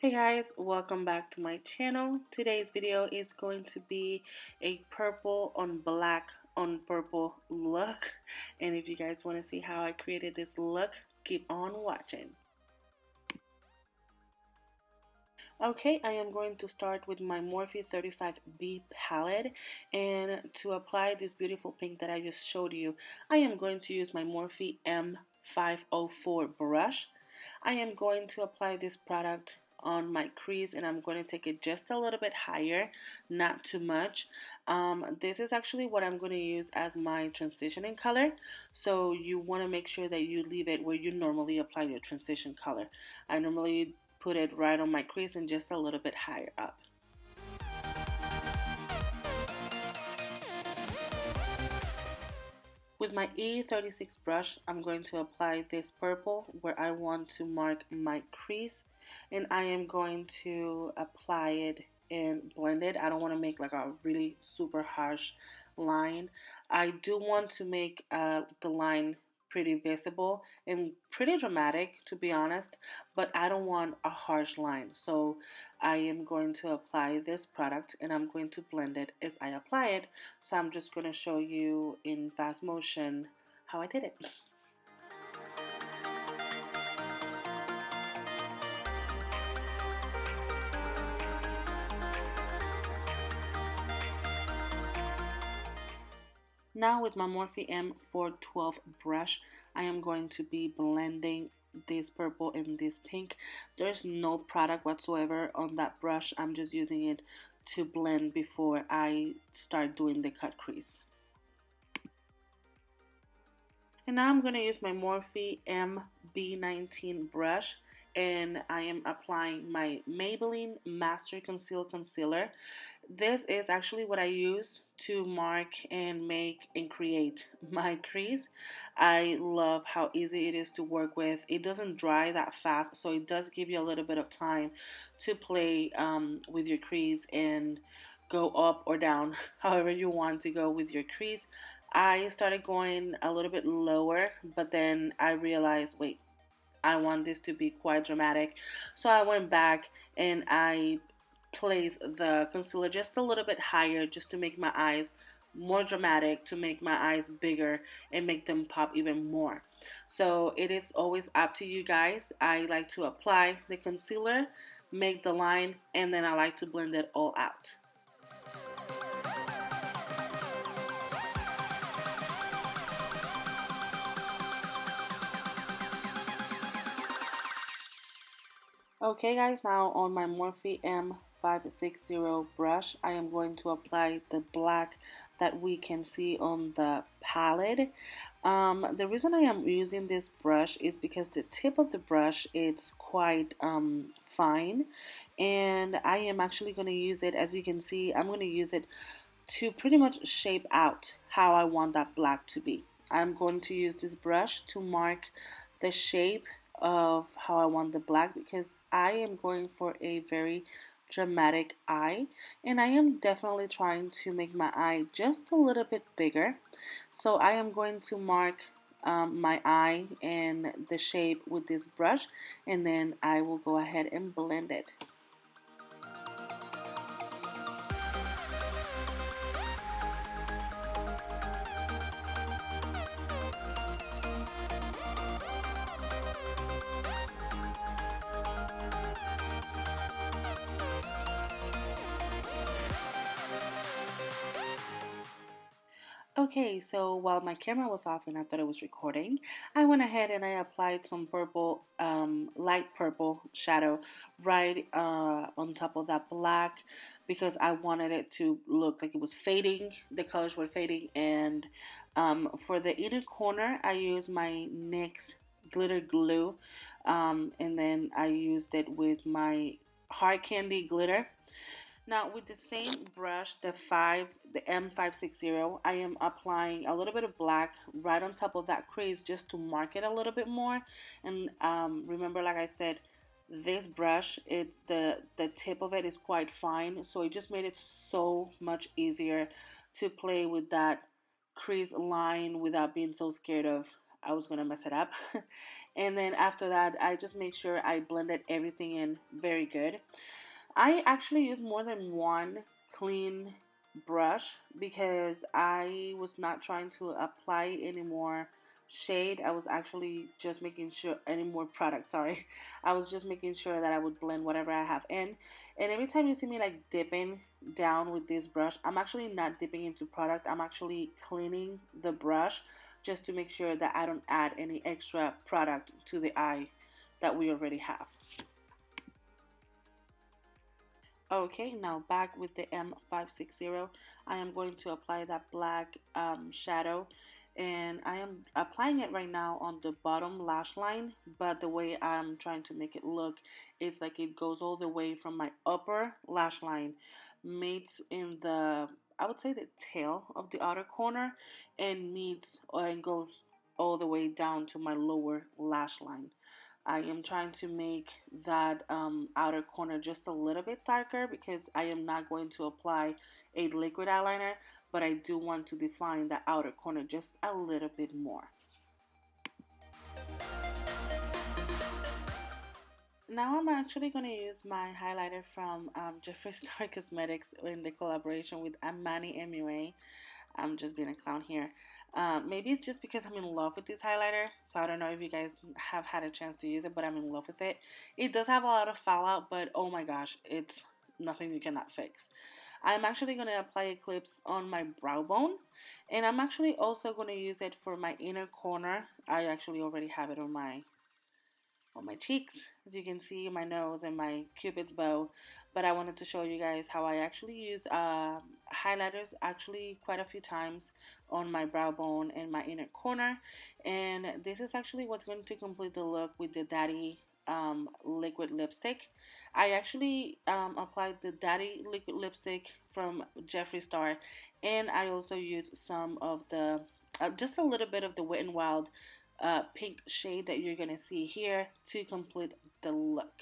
Hey guys, welcome back to my channel. Today's video is going to be a purple on black on purple look, and if you guys want to see how I created this look, keep on watching. Okay, I am going to start with my Morphe 35B palette, and to apply this beautiful pink that I just showed you, I am going to use my Morphe M504 brush. I am going to apply this product on my crease, and I'm going to take it just a little bit higher, not too much. This is actually what I'm going to use as my transitioning color, so you want to make sure that you leave it where you normally apply your transition color. I normally put it right on my crease and just a little bit higher up. With my E36 brush, I'm going to apply this purple where I want to mark my crease, and I am going to apply it and blend it. I don't want to make like a really super harsh line. I do want to make the line pretty visible and pretty dramatic, to be honest, but I don't want a harsh line. So I am going to apply this product and I'm going to blend it as I apply it. So I'm just going to show you in fast motion how I did it. Now with my Morphe M412 brush, I am going to be blending this purple and this pink. There's no product whatsoever on that brush. I'm just using it to blend before I start doing the cut crease. And now I'm going to use my Morphe MB19 brush, and I am applying my Maybelline Master Concealer. This is actually what I use to mark and make and create my crease. I love how easy it is to work with. It doesn't dry that fast, so it does give you a little bit of time to play with your crease and go up or down however you want to go with your crease. I started going a little bit lower, but then I realized, wait, I want this to be quite dramatic. So I went back and I placed the concealer just a little bit higher just to make my eyes more dramatic, to make my eyes bigger and make them pop even more. So it is always up to you guys. I like to apply the concealer, make the line, and then I like to blend it all out. Okay guys, now on my Morphe M560 brush, I am going to apply the black that we can see on the palette. The reason I am using this brush is because the tip of the brush is quite fine, and I am actually going to use it, as you can see, I'm going to use it to pretty much shape out how I want that black to be. I'm going to use this brush to mark the shape of how I want the black, because I am going for a very dramatic eye, and I am definitely trying to make my eye just a little bit bigger. So I am going to mark my eye and the shape with this brush, and then I will go ahead and blend it. Okay, so while my camera was off and I thought it was recording, I went ahead and I applied some purple, light purple shadow right on top of that black, because I wanted it to look like it was fading, the colors were fading. And for the inner corner, I used my NYX glitter glue, and then I used it with my hard candy glitter. Now with the same brush, the M560, I am applying a little bit of black right on top of that crease just to mark it a little bit more. And remember, like I said, this brush, the tip of it is quite fine, so it just made it so much easier to play with that crease line without being so scared of I was gonna mess it up. And then after that, I just make sure I blended everything in very good. I actually use more than one clean brush because I was not trying to apply any more shade. I was actually just making sure any more product, sorry. I was just making sure that I would blend whatever I have in. And every time you see me like dipping down with this brush, I'm actually not dipping into product. I'm actually cleaning the brush just to make sure that I don't add any extra product to the eye that we already have. Okay, now back with the M560, I am going to apply that black shadow, and I am applying it right now on the bottom lash line, but the way I'm trying to make it look is like it goes all the way from my upper lash line, meets in the, I would say the tail of the outer corner, and meets and goes all the way down to my lower lash line. I am trying to make that outer corner just a little bit darker because I am not going to apply a liquid eyeliner, but I do want to define the outer corner just a little bit more. Now I'm actually going to use my highlighter from Jeffree Star Cosmetics in the collaboration with Manny MUA. I'm just being a clown here. Maybe it's just because I'm in love with this highlighter. So I don't know if you guys have had a chance to use it, but I'm in love with it. It does have a lot of fallout, but oh my gosh, it's nothing you cannot fix. I'm actually going to apply Eclipse on my brow bone. And I'm actually also going to use it for my inner corner. I actually already have it on my cheeks, as you can see, my nose and my cupid's bow. But I wanted to show you guys how I actually use highlighters actually quite a few times on my brow bone and my inner corner. And this is actually what's going to complete the look with the Daddy liquid lipstick. I actually applied the Daddy liquid lipstick from Jeffree Star, and I also used some of the just a little bit of the Wet n Wild pink shade that you're gonna see here to complete the look.